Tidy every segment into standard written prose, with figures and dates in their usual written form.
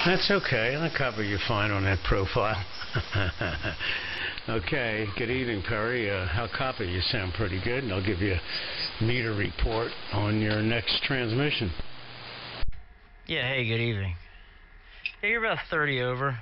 That's okay. I'll cover you fine on that profile. Okay, good evening, Perry. How copy? You sound pretty good, and I'll give you a meter report on your next transmission. Yeah, hey, good evening. Yeah, you're about 30 over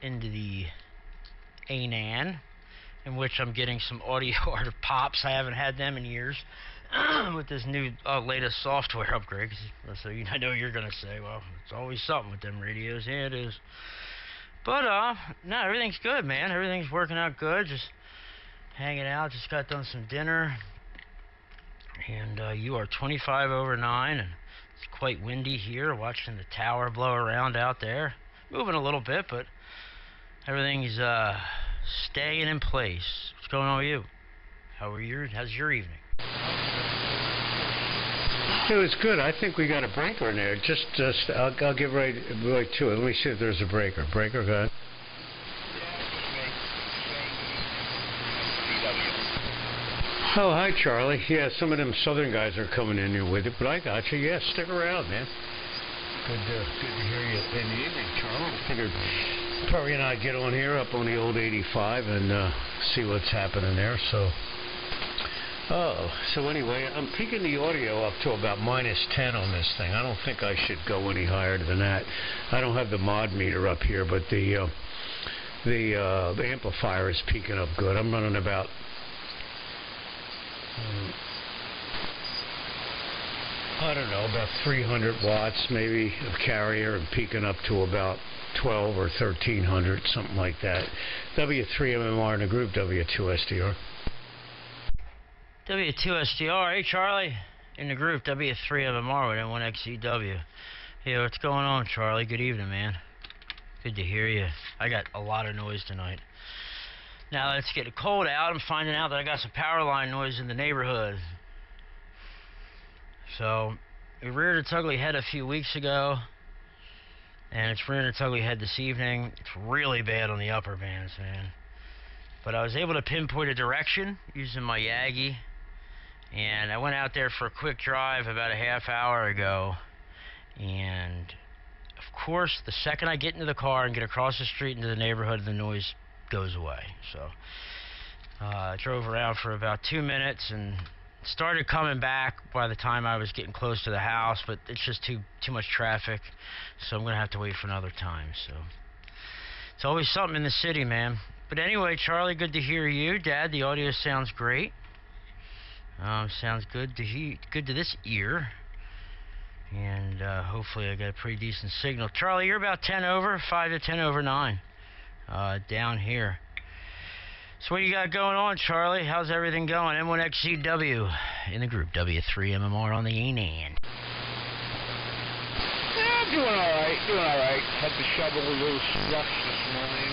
into the Anan, in which I'm getting some audio art of pops. I haven't had them in years with this new latest software upgrade. So I know you're going to say, well, it's always something with them radios. Yeah, it is. But, no, everything's good, man. Everything's working out good. Just hanging out. Just got done some dinner. And you are 25 over 9, and it's quite windy here. Watching the tower blow around out there. Moving a little bit, but everything's staying in place. What's going on with you? How's your evening? It was good. I think we got a breaker in there. I'll get right to it. Let me see if there's a breaker. Breaker, go ahead. Oh, hi, Charlie. Yeah, some of them southern guys are coming in here with it, but I got you. Yeah, stick around, man. Good to hear you in the evening, Charlie. I figured Perry and I get on here up on the old 85 and see what's happening there. So anyway, I'm peaking the audio up to about -10 on this thing. I don't think I should go any higher than that. I don't have the mod meter up here, but the amplifier is peaking up good. I'm running about I don't know, about 300 watts maybe of carrier, and peaking up to about 12 or 1300, something like that. W3MMR in the group, W2SDR. W2SDR, hey Charlie, in the group, W3MMR with N1XEW. Hey, what's going on, Charlie? Good evening, man. Good to hear you. I got a lot of noise tonight. Now that it's getting cold out, I'm finding out that I got some power line noise in the neighborhood. So, it reared its ugly head a few weeks ago, and it's rearing its ugly head this evening. It's really bad on the upper bands, man. But I was able to pinpoint a direction using my Yagi, and I went out there for a quick drive about a half hour ago, and of course, the second I get into the car and get across the street into the neighborhood, the noise goes away. So I drove around for about 2 minutes and started coming back by the time I was getting close to the house, but it's just too much traffic, so I'm gonna have to wait for another time. So it's always something in the city, man. But anyway, Charlie, good to hear you. Dad, the audio sounds great. Sounds good to this ear. And hopefully I got a pretty decent signal. Charlie, you're about 10 over, 5 to 10 over 9 down here. So what you got going on, Charlie? How's everything going? N1XCW in the group, W3MMR on the Anan. Yeah, doing all right. Had to shovel a little slush this morning.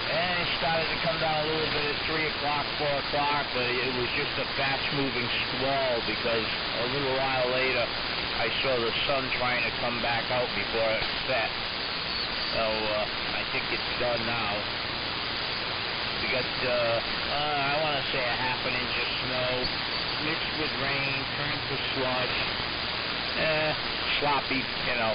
And it started to come down a little bit at 3 o'clock, 4 o'clock, but it was just a fast-moving squall because a little while later I saw the sun trying to come back out before it set. So I think it's done now. We got, I want to say a ½ inch of snow mixed with rain, turned to slush. Sloppy, you know.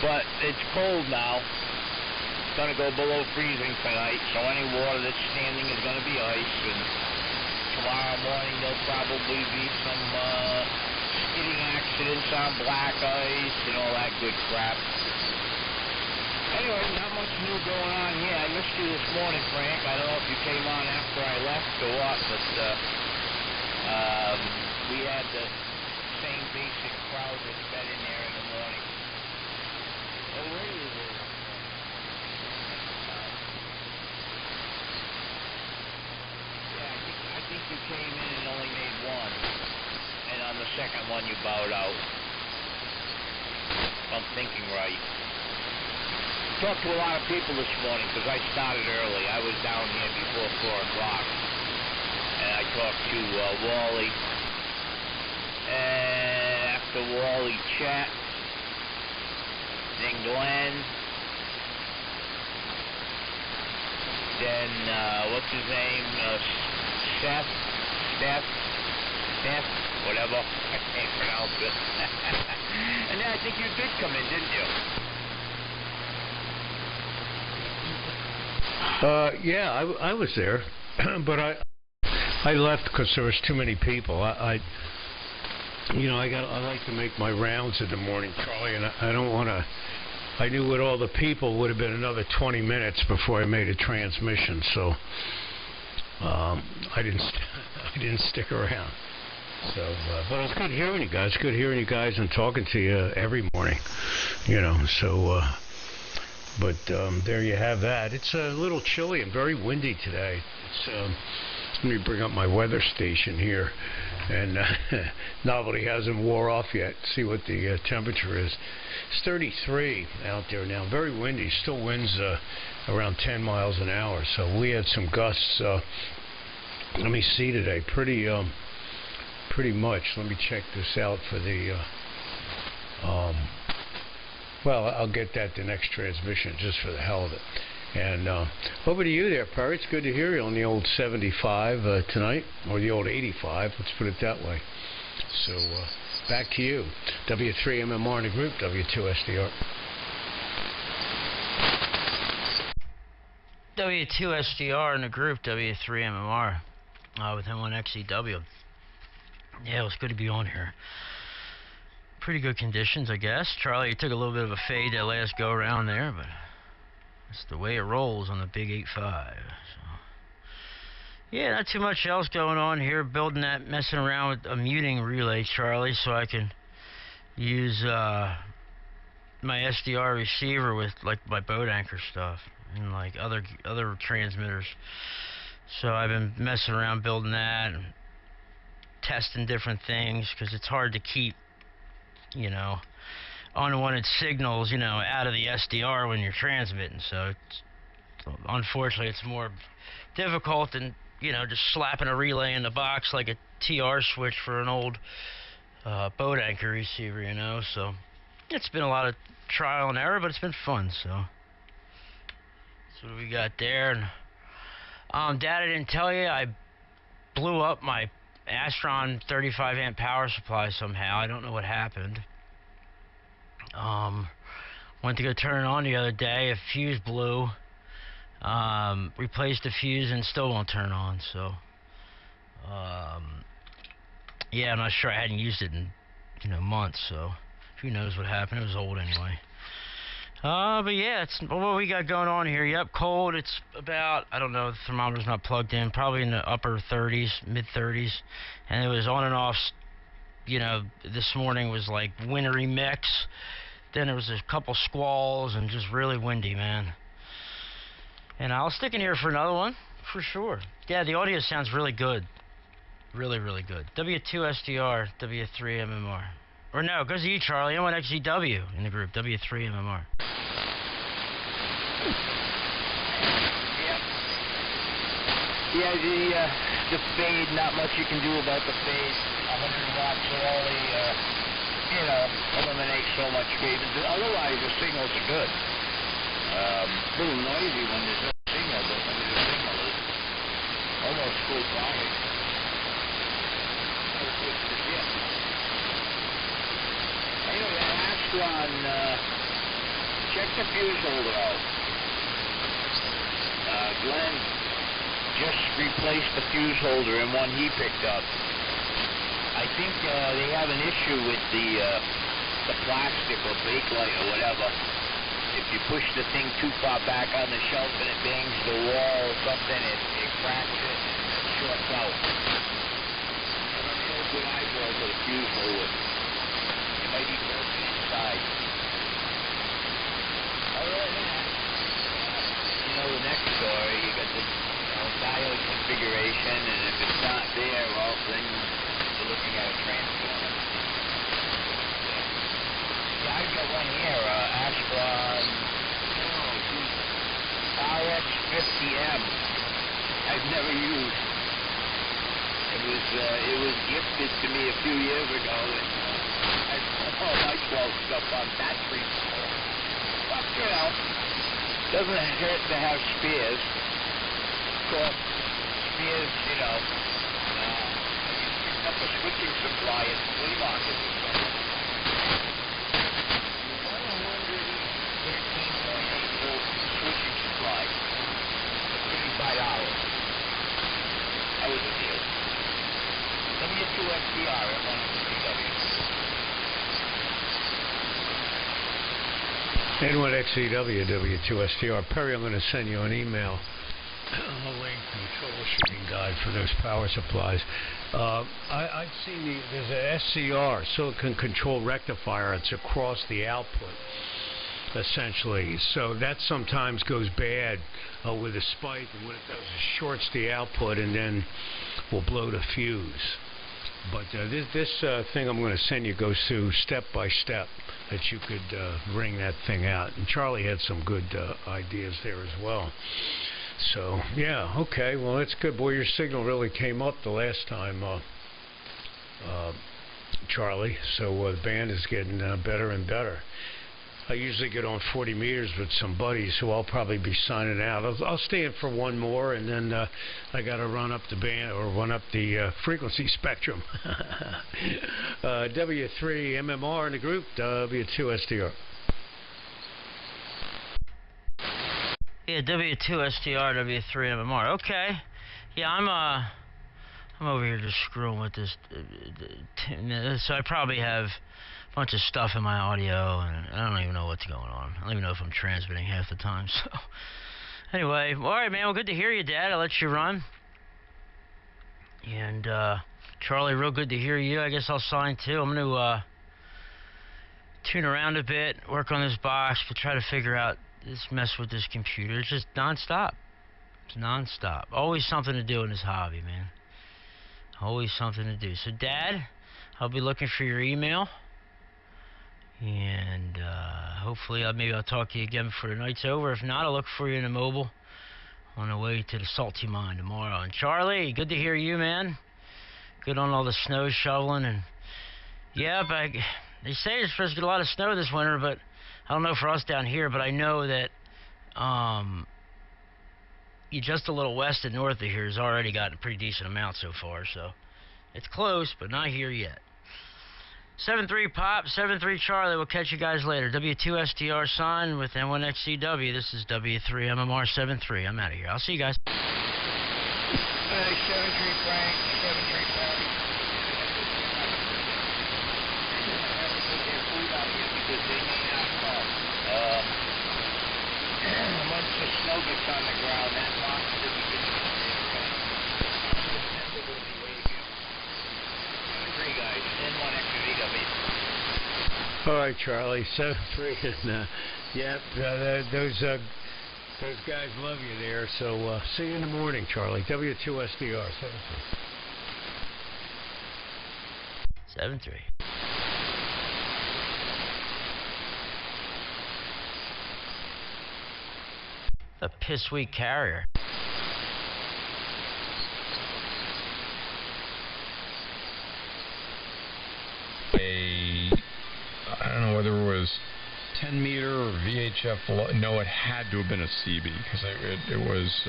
But it's cold now. It's going to go below freezing tonight, so any water that's standing is going to be ice. And tomorrow morning there'll probably be some skidding accidents on black ice and all that good crap. Anyway, not much new going on here. I missed you this morning, Frank. I don't know if you came on after I left or what, but we had the same basic crowd that's been in there in the morning. Oh, where are you there? I think you came in and only made one, and on the second one you bowed out. If I'm thinking right. Talked to a lot of people this morning because I started early. I was down here before 4 o'clock, and I talked to Wally. And after Wally, Chet, then Glenn, then what's his name? Steph, whatever. I can't pronounce it. I think you did come in, didn't you? Yeah, I was there, but I left because there was too many people. I like to make my rounds in the morning, Charlie, and I don't want to. I knew with all the people would have been another 20 minutes before I made a transmission, so I didn't stick around. So, but it's good hearing you guys. Good hearing you guys and talking to you every morning. So. But there you have that. It's a little chilly and very windy today. Let me bring up my weather station here, and novelty hasn't wore off yet. See what the temperature is. It's 33 out there now. Very windy. Still winds around 10 miles an hour. So we had some gusts. Let me see today. Pretty much. Let me check this out for the. Well, I'll get that the next transmission just for the hell of it. And over to you there, Perry. It's good to hear you on the old 75 tonight, or the old 85. Let's put it that way. So back to you. W3MMR in the group, W2SDR. W2SDR in the group, W3MMR with M1XEW. Yeah, it was good to be on here. Pretty good conditions, I guess. Charlie, you took a little bit of a fade that last go around there, but that's the way it rolls on the big 8.5. So, yeah, not too much else going on here. Messing around with a muting relay, Charlie, so I can use my SDR receiver with like my boat anchor stuff and like other transmitters. So I've been messing around building that and testing different things because it's hard to keep unwanted signals, out of the SDR when you're transmitting. So unfortunately, it's more difficult than, just slapping a relay in the box like a TR switch for an old boat anchor receiver, So it's been a lot of trial and error, but it's been fun. So that's what we got there. And Dad, I didn't tell you, I blew up my Astron 35 amp power supply somehow. I don't know what happened. Went to go turn it on the other day. A fuse blew. Replaced the fuse and still won't turn on. So, yeah, I'm not sure. I hadn't used it in months. So who knows what happened? It was old anyway. But yeah, it's what we got going on here. Yep, cold. It's about, I don't know, the thermometer's not plugged in, probably in the upper 30s, mid 30s. And it was on and off, this morning was like wintry mix. Then there was a couple squalls and just really windy, man. And I'll stick in here for another one, for sure. Yeah, the audio sounds really good. Really, really good. W2SDR, W3MMR. Or no, it goes to you, Charlie. M1XEW in the group, W3MMR. Yeah, the fade, not much you can do about the fade. 100 watts will only, eliminate so much fade. Otherwise, the signals are good. A little noisy when there's no signal, but when there's a signal, it's almost full power. Anyway, Astron, check the fuse holder out. Glenn just replaced the fuse holder in one he picked up. I think they have an issue with the plastic or bakelite or whatever. If you push the thing too far back on the shelf and it bangs the wall or something, it cracks it and it shorts out. I don't know good eyeball for the fuse holder. It might be broken inside. Other than that, the next story, you got the diode configuration, and if it's not there, well, then you're looking at a transformer. Yeah, I've got one here, Astron RX50M. I've never used. It was gifted to me a few years ago, and I put all my 12 stuff on battery. But, doesn't hurt to have spares. Of course, spares, picked up a switching supply at the flea market or something. N1XEW, W2STR. Perry, I'm going to send you an email. A link to the troubleshooting guide for those power supplies. I've seen there's a SCR, silicon control rectifier. It's across the output, essentially. So that sometimes goes bad with a spike, and what it does is shorts the output and then will blow the fuse. But this thing I'm going to send you goes through step by step that you could wring that thing out. And Charlie had some good ideas there as well. So, yeah, okay, well, that's good. Boy, your signal really came up the last time, Charlie. So the band is getting better and better. I usually get on 40 meters with some buddies, so I'll probably be signing out. I'll stay in for one more, and then I got to run up the band or run up the frequency spectrum. W3 MMR in the group, W2STR. Yeah, W2STR, W3 MMR. Okay. Yeah, I'm over here just screwing with this. So I probably have a bunch of stuff in my audio, and I don't even know what's going on. I don't even know if I'm transmitting half the time. So anyway, all right, man. Well, good to hear you, Dad. I'll let you run. And Charlie, real good to hear you. I guess I'll sign too. I'm going to tune around a bit, work on this box, but try to figure out this mess with this computer. It's just nonstop. It's nonstop. Always something to do in this hobby, man. Always something to do. So, Dad, I'll be looking for your email. And hopefully, maybe I'll talk to you again before the night's over. If not, I'll look for you in the mobile on the way to the Salty Mine tomorrow. And Charlie, good to hear you, man. Good on all the snow shoveling. And yeah, but they say you're supposed to get a lot of snow this winter, but I don't know for us down here, but I know that you just a little west and north of here has already gotten a pretty decent amount so far. So it's close, but not here yet. 7-3 Pop, 7-3 Charlie. We'll catch you guys later. W2STR sign with N1XCW. This is W3 MMR 7-3. I'm out of here. I'll see you guys. 7-3 Frank, 7-3 Frank. Once the snow gets on the ground, that box will be good. December will be way to go. 7-3 guys, N1XCW. All right, Charlie, 7-3, and yeah, those guys love you there. So see you in the morning, Charlie. W2SDR 7-3. 7-3. A piss weak carrier. I don't know whether it was 10 meter or VHF. No, it had to have been a CB because it was.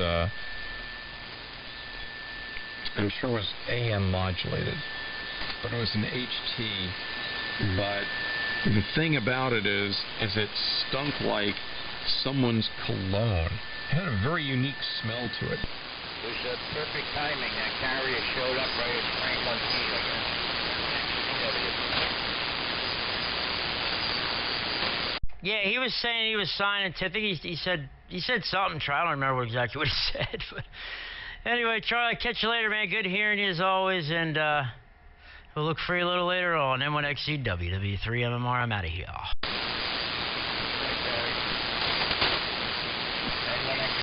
I'm sure it was AM modulated, but it was an HT. But the thing about it is it stunk like someone's cologne. It had a very unique smell to it. It was perfect timing. That carrier showed up right at Franklin Key, I guess. Yeah, he was saying he was signing. I think he said something. I don't remember exactly what he said. But anyway, Charlie, catch you later, man. Good hearing you as always, and we'll look for you a little later on. N1XCW, W3 MMR. I'm out of here.